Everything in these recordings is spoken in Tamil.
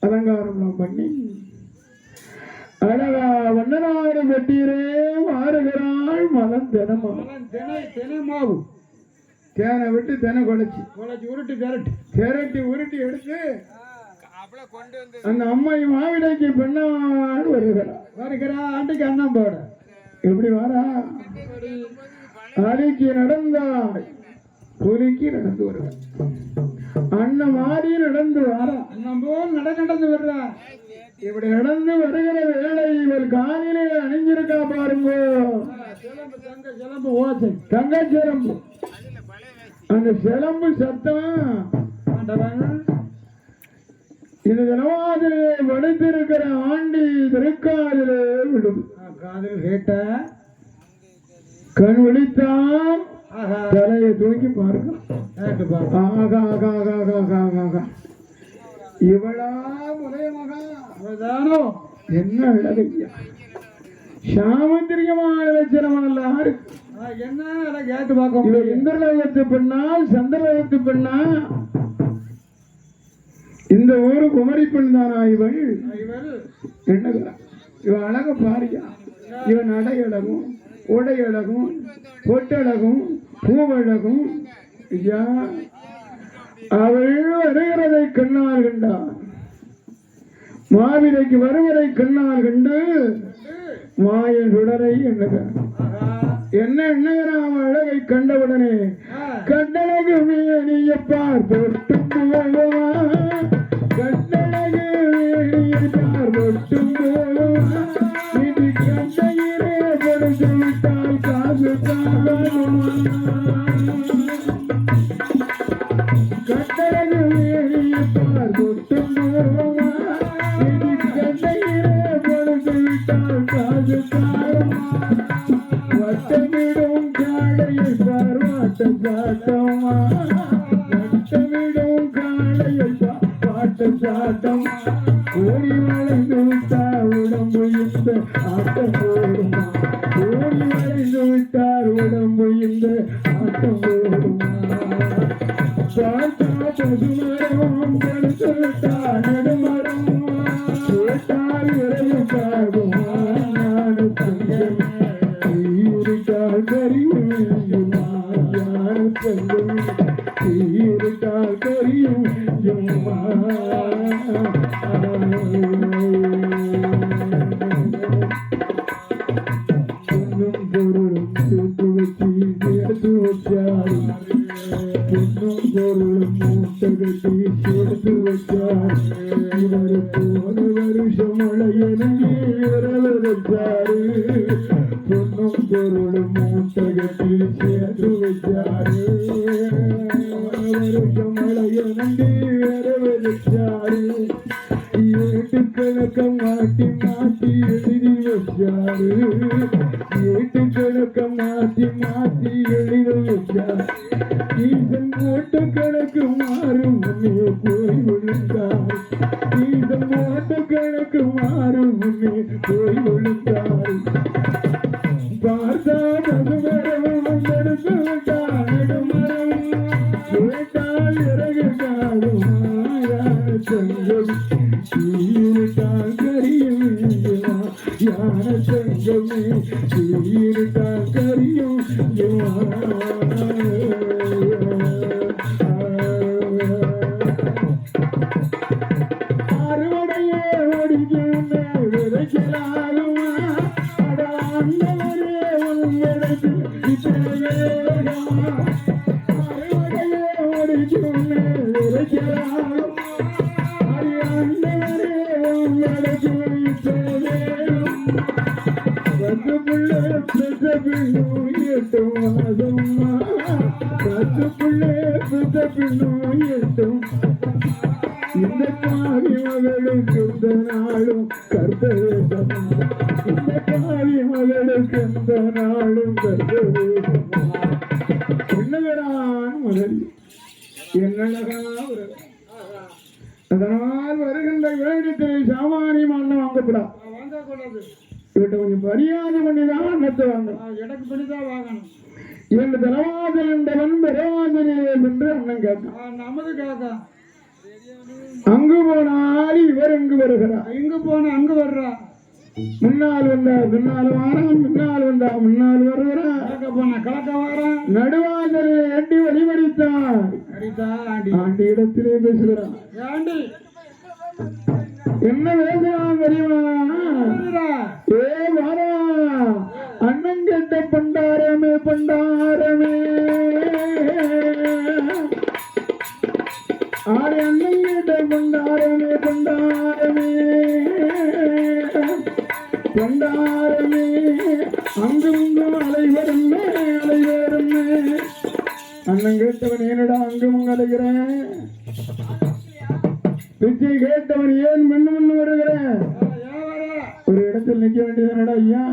அலங்காரம் பண்ணி அழகா வண்ணனாறு வெட்டியரே மாறுகிறாள் மலம் தினமாவு தேனை விட்டு தினை குழைச்சி உருட்டி உருட்டி எடுத்து அந்த அம்மை மாவிடைக்கு பெண்ணாடு வருகிறா ஆண்டுக்கு அண்ணன் போட எப்படி வரா அடிக்கு நடந்தாள் புலிக்கு நடந்து வருவார் அண்ணன் மாறி நடந்து வாரா அண்ணன் போல் நடந்து வர்றா இப்படி நடந்து வருகிற வேளை இவள் காலிலே அணிஞ்சிருக்கா பாருங்க தங்க சிலம்பு அந்த சிலம்பு சத்தம் இந்த தினவாதிலே வடித்திருக்கிற ஆண்டி திருக்காதிலே விடும் காதில் கேட்ட கண் விழித்தான் தலையை தூக்கி பாருங்க இவளா உதய மகாதானோ என்ன அழகையா சாமந்திரியமான லட்சணம் என்ன கேட்டு பார்க்க இந்திரலோகத்து பெண்ணா சந்திரலோகத்து பெண்ணா இந்த ஊரு குமரி பெண் தானா இவள் என்னகிறா இவன் அழக பாரியா இவன் நடையழகும் உடையழகும் பொட்டழகும் பூவழகும் ஐயா அவள் வருகிறதை கண்ணால் கண்டார் மாவிலைக்கு வருவதை கண்ணால் கண்டு மாய சுடரை எண்ணுகிறார் என்ன எண்ணுகிறான் அவன் அழகை கண்டவுடனே கண்டழகு மேனியப்பார் தொட்டு போவா கண்டழகு மேனியப்பார் தொட்டு போவா இது கண்டையிலே படுத்து விட்டால் காசு கண்டழகு மேனியப்பார் தொட்டு போவா இது கண்டையிலே படுத்து விட்டால் காசு வட்டமிடும் காடையை பார்வாட்ட சாட்டமா வட்டமிடும் காடையை பாட்ட சாட்டம் ஓடி வளைந்து விட்டார் உடம்பு இந்த ஆட்டம் போடுமா ஓடி வளைந்து விட்டார் உடம்பு இந்த ஆட்டம் போடுமா பார்த்தா பசுமரம் படுத்து விட்டார் நடுமரம் கேட்டால் விரைவு காகுமா நாடு தங்கம் தீருட்டால் கரியும் யான தங்கம் தீருட்டால் கரியும் ஏட்டுக்கணக்கம் மாட்டி மாட்டி எழுதி வச்சாரு ஏட்டுக்கணக்கம் மாட்டி மாட்டி எழுதி வச்சார் ஈசன் ஓட்ட கணக்கு மாறும் முன்னே போய் விழுந்தார் ஈசன் ஓட்ட கணக்கு மாறும் முன்னே போய் விழுந்தார் பார்த்தா பசுமரம் வந்தெடுத்து விட்டார் நெடுமரம் கேட்டால் இறகுதாரும் சங்கம் சீருட்டால் கரியும் யான சங்கமே சீருட்டால் கரியும் அறுவடையே ஒடிக்குமே விதைக்கலாகுமா அடாண்டவரே உங்களுக்கு அறுவடையே ஒடிக்குமே விதைக்கலாகும் இந்த காவி மகளுக்கு இந்த நாளும் கர்த்தவேசமா இந்த காவி மகளுக்கு இந்த நாளும் கர்த்தவேசமா என்னகிறான் மகள் என்னழகா அதனால் வருகின்ற வேடத்தில் சாமானிய மண்ணம் வாங்கக்கூடாது இவட்ட கொஞ்சம் மரியாதை பண்ணிதான் அன்னத்தை வாங்கணும் எனக்கு பண்ணிதான் வாங்கணும் இரண்டு தலவாதல் என்றவன் பெறவாதனே என்று அண்ணன் கேட்டான் நமது கேட்க அங்கு போனால் இவர் இங்கு வருகிறார் இங்கு போன அங்கு வர்றா முன்னால் வந்தா பின்னால் வாரான் பின்னால் வந்தா முன்னால் வருகிறான் கலக்க போன கலக்க வாரான் நடுவாதலை எட்டி வழிமறித்தார் ஆண்டி இடத்திலே பேசுகிறான் ஆண்டி என்ன பேசுறான் தெரியுமா ஏ வாரா அண்ணன் கேட்ட பண்டாரமே பண்டாரமே ஆறு அண்ணன் கேட்ட பண்டாரமே பண்டாரமே பண்டாரமே அங்கும் அலைவருமே அலைவருமே அண்ணன் கேட்டவன் ஏனடா அங்கும் அலைகிறேன் பிச்சை கேட்டவன் ஏன் மண்ணு வருகிறேன் ஒரு இடத்தில் நிக்க வேண்டியதுனடா ஐயா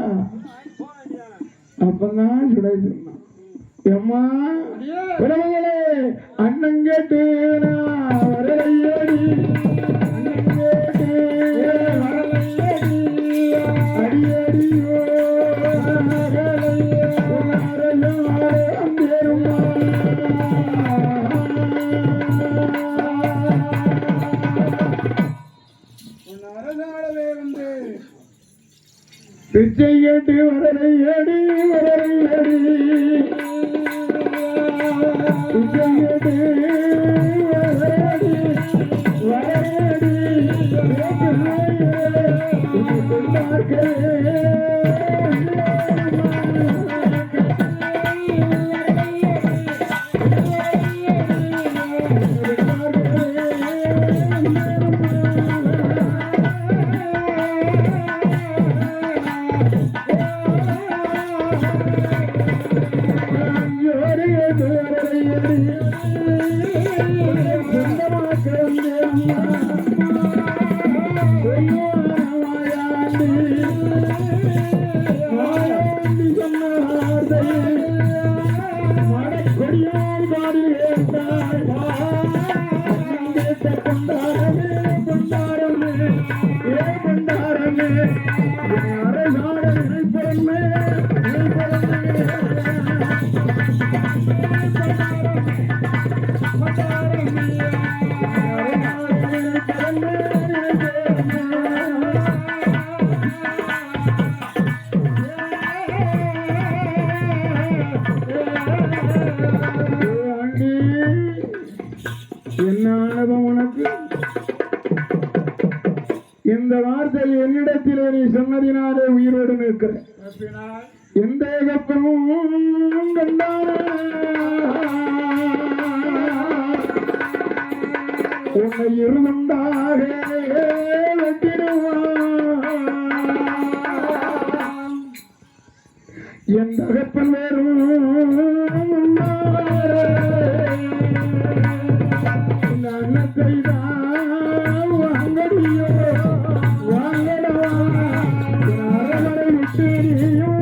அப்பதான் சுடை சொன்னான் எம்மா உறவுகளே அண்ணன் கேட்டு வரலையடி அடியடியோ பிச்சை கேட்டு வரலையடி வரலையடி பிச்சை கேட்டு வரலையடி வரலையடி என்ன உனக்கு இந்த வார்த்தை என்னிடத்திலே நீ சொன்னதினாலே உயிரோடு நிற்கிறேன். எந்த கப்பமும் கண்டான உன்னை இருமுண்டாக வெட்டிடுவான். என் தகப்பன் வேறும் இந்த அன்னத்தை தான் வாங்கடியோ வாங்கடவா அரவணை விட்டு நீயும்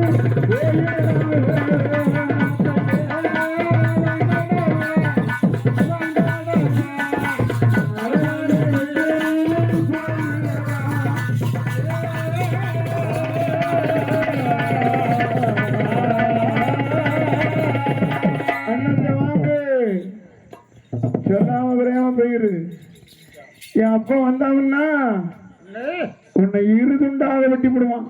சொல்லாம குறையாம போயிரு. என் அப்பா வந்தாங்கன்னா உன்னை இரு துண்டாக வெட்டி விடுவான்.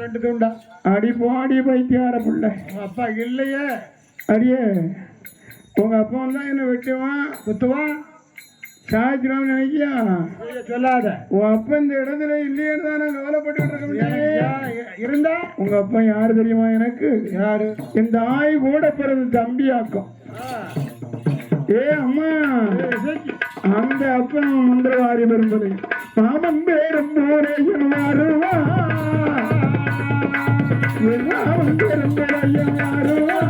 2 துண்டா அடி போடி பைத்தியார புள்ள. அப்பா இல்லையே அடியே உங்க அப்பா வந்தா என்ன வெட்டுவான் குத்துவான் சாய்ச்சிடாம நினைக்கியா சொல்லாத. உன் அப்பா இந்த இடத்துல இல்லையேன்னு தான் நான் கவலைப்பட்டு இருக்க முடியாது. இருந்தா உங்க அப்பா யாரு தெரியுமா எனக்கு? யாரு? இந்த ஆய் கூட பிறந்த தம்பி ஆக்கம். ஏ அம்மா அந்த அப்பன் மந்திரவாரி பெரும்பது மாமன் பேரும் போரையும் வருவா எல்லாரும் பெரும்படையும் வருவா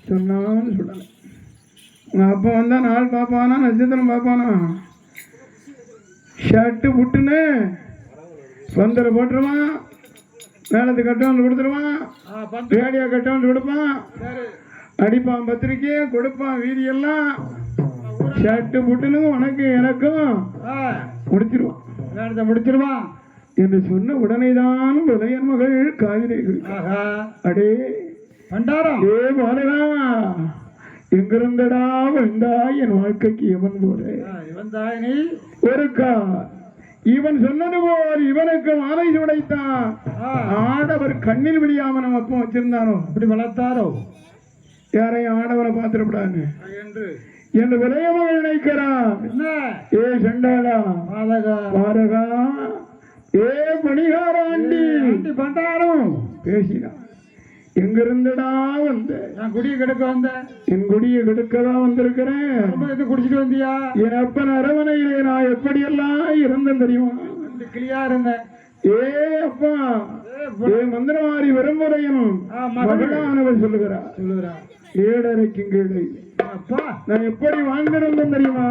சொன்னான்னு சொல்லலை. உங்க அப்பா வந்தா நாள் பார்ப்பானா நட்சத்திரம் பார்ப்பானா? ஷர்ட்டு புட்டுன்னு பந்தரை போட்டுருவான், மேலத்து கட்டவன் கொடுத்துருவான், ரேடியோ கட்டவன் கொடுப்பான், அடிப்பான் பத்திரிக்கையை கொடுப்பான் வீதியெல்லாம். ஷர்ட்டு புட்டுன்னு உனக்கு எனக்கும் முடிச்சிருவான் முடிச்சிருவான் என்று சொன்ன உடனேதான் புலையன் மகள் காதிலே அடே பண்டாரம் ஏ பாலகா எங்கிருந்தடா வந்தாய் என் வாழ்க்கைக்கு எவன் போல ஒருக்கா இவன் சொன்னது போல் இவனுக்கு மாலை உடைத்தான். ஆடவர் கண்ணில் விழியாம நம்ம அப்போ வச்சிருந்தானோ அப்படி வளர்த்தாரோ யாரையும் ஆடவரை பார்த்துடக்கூடாது என்று விளையவன் நினைக்கிறான். ஏ சண்டாளா பாரகா ஏ பணிகாராண்டி பண்டாரம் பேசினான். எங்கிருந்தடா வந்த? நான் குடியை கெடுக்க வந்தேன். என் குடியை கெடுக்கதான் வந்திருக்கிறேன். குடிச்சிட்டு வந்தியா? என் அப்பன் அரவணையிலே நான் எப்படியெல்லாம் இருந்தேன் தெரியுமா? கிளியா இருந்தேன். ஏ அப்பா ஏ மந்திரவாரி விரும்புறையும் மகளானவர் சொல்லுகிறா ஏழரைக்கு கீழே நான் எப்படி வாழ்ந்திருந்தேன் தெரியுமா?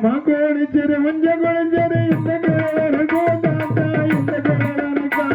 மாக்கோடி சிறு மஞ்ச குழஞ்சது இந்த கிழவனுக்கோ தாத்தா இந்த கிழவனுக்கா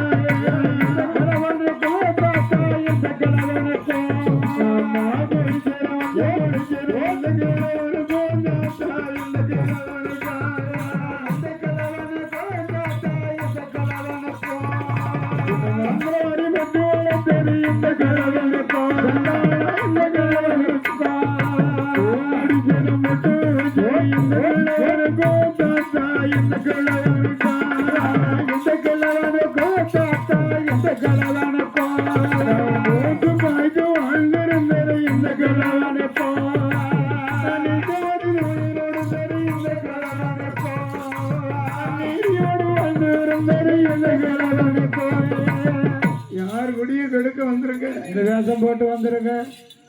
யார் குடியை கெடுக்க வந்திருக்க? இந்த வேஷம் போட்டு வந்திருக்க.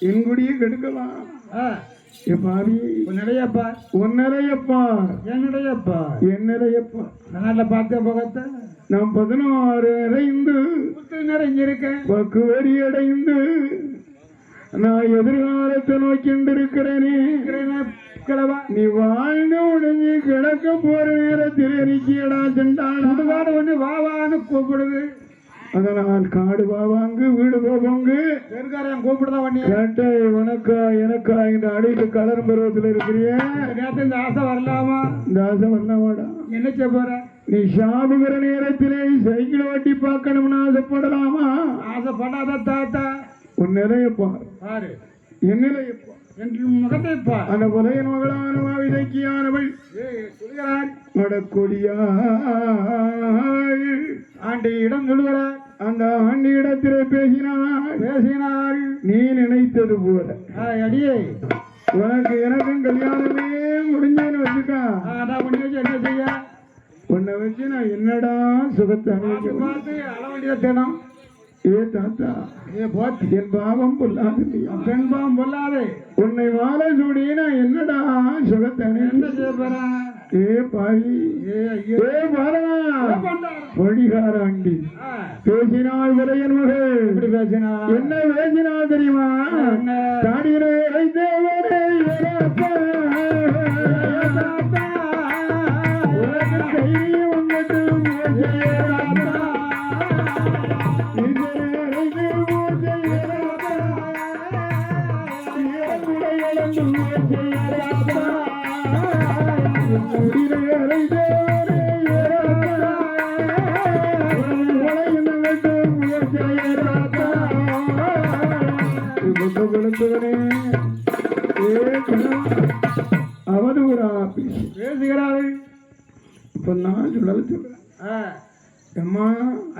என் குடியை கெடுக்கலாம். என்னடையப்பா நாட்டில் பார்த்த போகத்த நான் 16 அடைந்து நிறைஞ்சிருக்கேன். பக்குவரி அடைந்து நான் எதிர்காலத்தை நோக்கின்றிருக்கிறேனே. கிழவா, நீ வாழ்ந்து உடஞ்சி கிடக்க போற நேரத்தில் நிக்கியடா சென்றான். சுடுகாடு ஒண்ணு வாவான்னு கூப்பிடுது. அதனால் காடு பாவாங்கு வீடு போவாங்கு பெருக்காரையும் கூப்பிடுதான் பண்ணி கேட்டை உனக்கா எனக்கா இந்த அடிக்கு கலர் பருவத்தில் இருக்கிறிய நேரத்தில் இந்த ஆசை வரலாமா? இந்த ஆசை வரலாமாடா? என்ன செய்ய போற நீ? சாபுகிற நேரத்திலே சைக்கிள் ஓட்டி பார்க்கணும்னு ஆசைப்படலாமா? ஆசைப்படாத தாத்தா. உன் நிலையப்பா பாரு, என் நிலையப்பா, என் முகத்தைப்பா. அந்த புலையன் மகளான விதைக்கியானவள் சொல்கிறாள் நடக்கொடியா ஆண்டியிடம் சொல்கிறார். அந்த ஆண்டியிடத்திலே பேசினாள் நீ நினைத்தது போல. அடியே உனக்கு எனக்கும் கல்யாணமே முடிஞ்சேன்னு வச்சுக்கா. என்ன செய்ய உன்னை வச்சு நான் என்னடா சுகத்தை பார்த்து அள வேண்டியதை தேனம். ஏ தாத்தா, என் பாவம் பொல்லாது, பெண் பாவம் பொல்லாது. உன்னை வாழ சூடி நான் என்னடா சுகத்தை என்ன செய்ய போறேன்? ஏ பாவி, ஏ பாரா பொடிகாராண்டி பேசினாள் விரையன் மகள். இப்படி பேசினாள். என்ன பேசினாள் தெரியுமா? தாடியிலே தேவரே உனக்கு தைரியம் வந்துட்டு அவதூறா பேசுகிறார்கள். இப்ப நான் சொல்றேன் அம்மா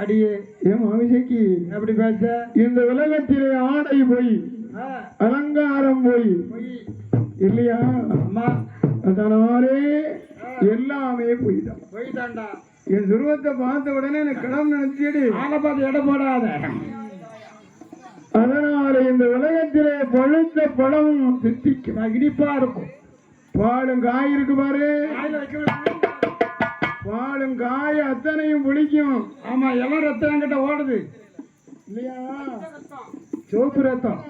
அடியே ஏன் அபிஷேகி அப்படி பேச? இந்த உலகத்திலே ஆடை போய் அலங்காரம் போய் இல்லையா அம்மா? அதனாலே எல்லாமே போய்தான் போய்தான்டா. என் சுருவத்தை பார்த்த உடனே எனக்கு கிளம்பு நினைச்சிடு. ஆளை பார்த்து இடம் போடாத. அதனால இந்த உலகத்திலே பழுத்த பழமும் தித்திக்கும், இனிப்பா இருக்கும். பாலும் காய் இருக்கு பாரு, பாலும் காய் அத்தனையும் பிடிக்கும். ஆமா, எல்லாம் ரத்தம் கிட்ட ஓடுது இல்லையா? சோப்பு ரத்தம்.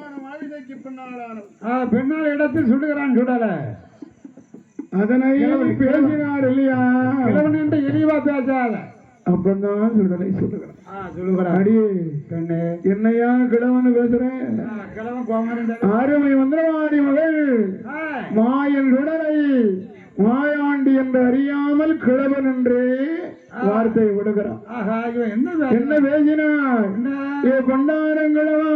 பெண்ணால் இடத்தில் சுடுகிறான் சுடல. அதனை பேசினார் இல்லையா? கிழவன் என்று இழிவா பேசாத. அப்பந்தான் சுடலை சொல்லுகிறான். அடியே கண்ணு என்னையா கிழவன் பேசுறேன்? அருமை மந்திரவாடி மகள் மாயன் சுடலை மாயாண்டி என்று அறியாமல் கிழவன் என்று வார்த்தை விடுகிறான். என்ன பேசினார்? ஏ கொண்டாரங்கிழவா,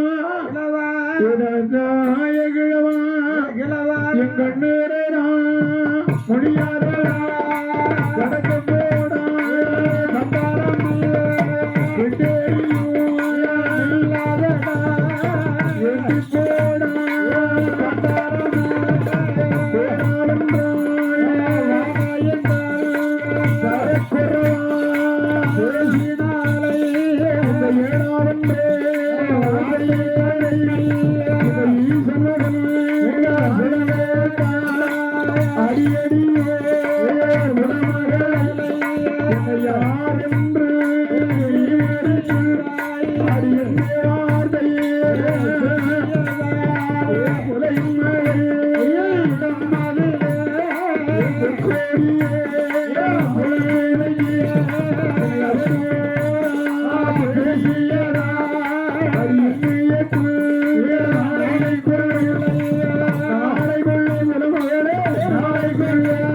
கிழவா, என் கண்ணீரா முடியாதா கடக்க போடா கண்டாரம் நாளை கொள்ளும்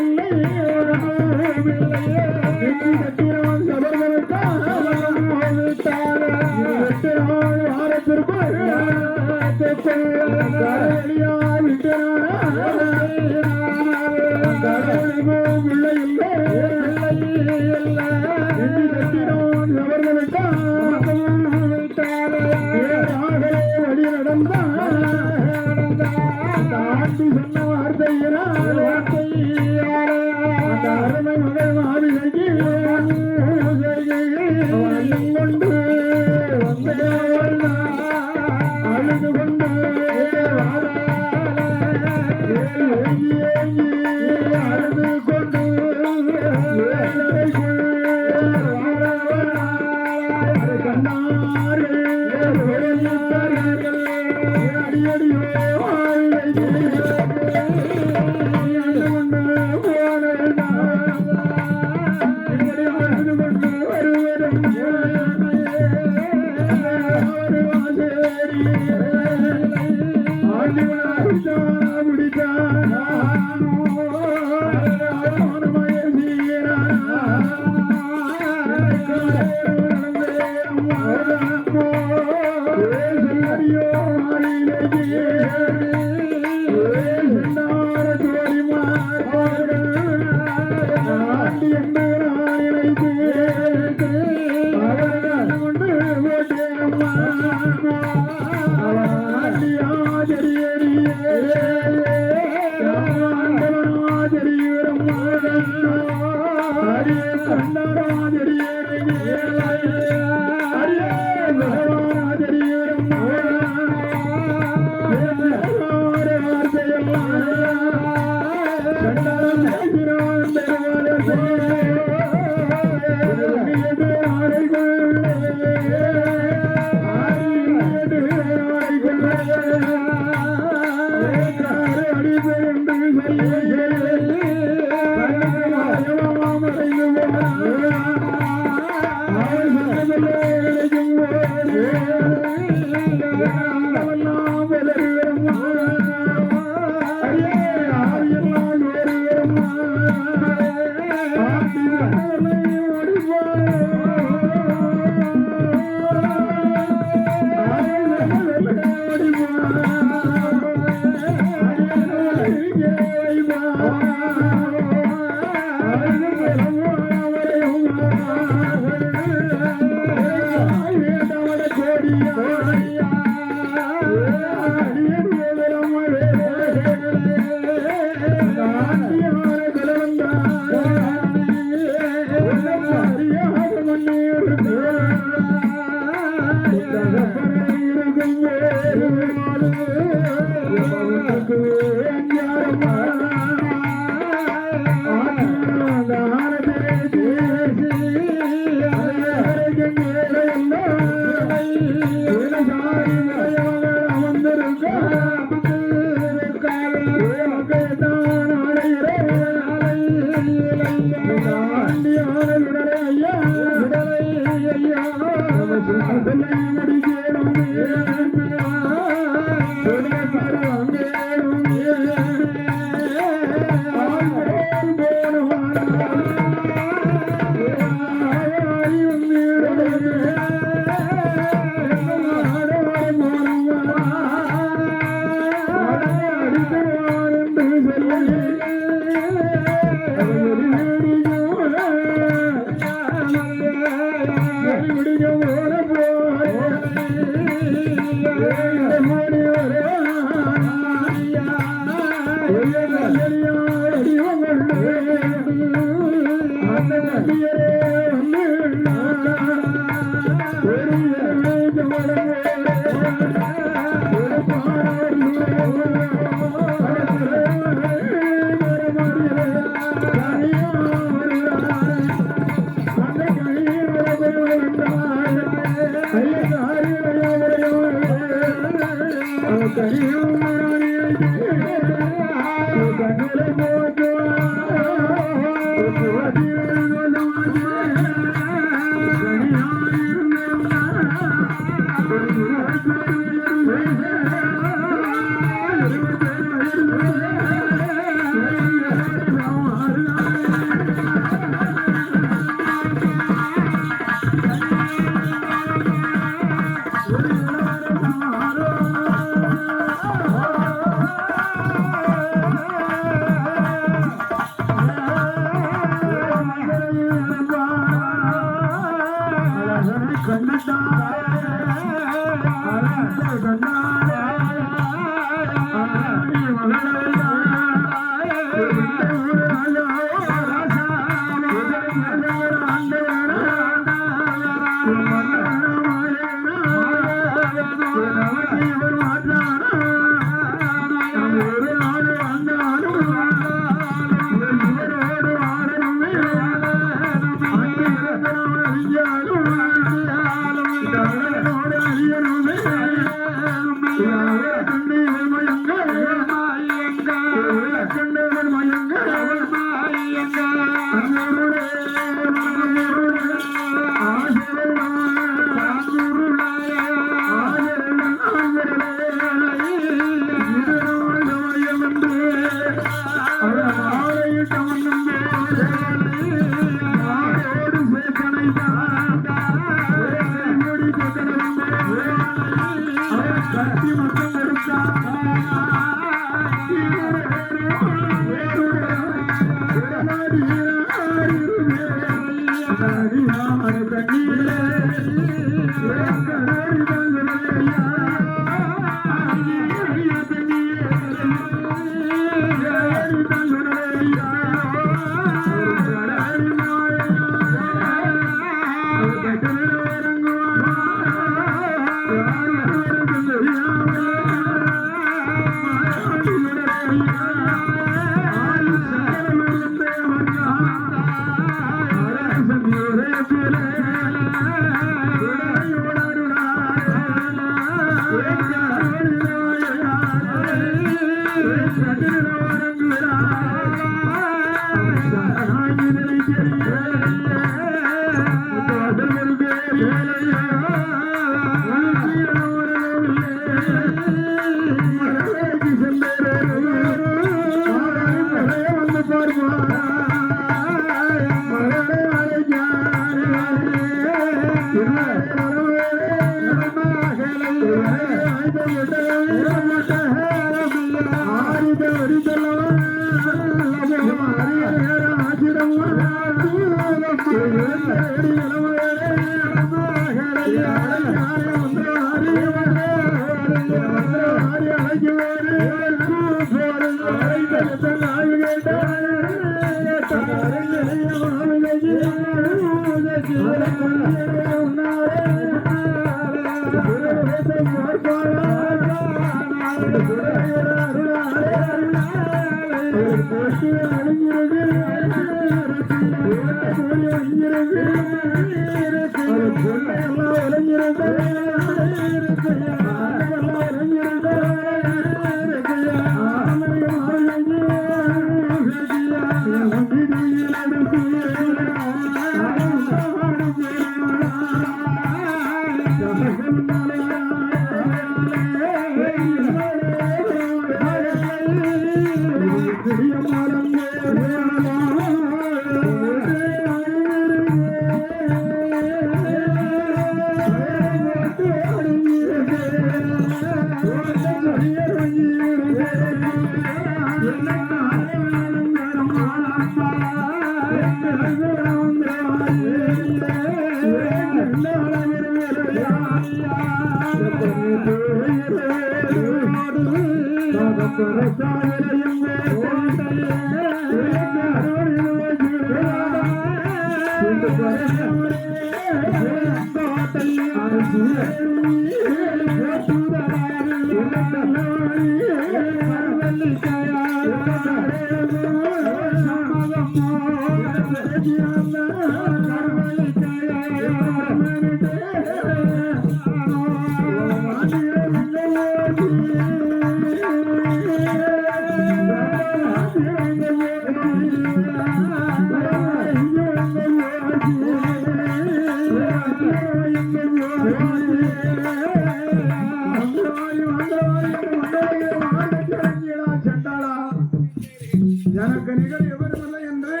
எனக்கு நிகழ் எவருமில்லை என்று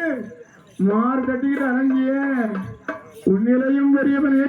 மாறு கட்டிக்கிட்டு அடங்கிய உன்னிலையும் பெரியவனே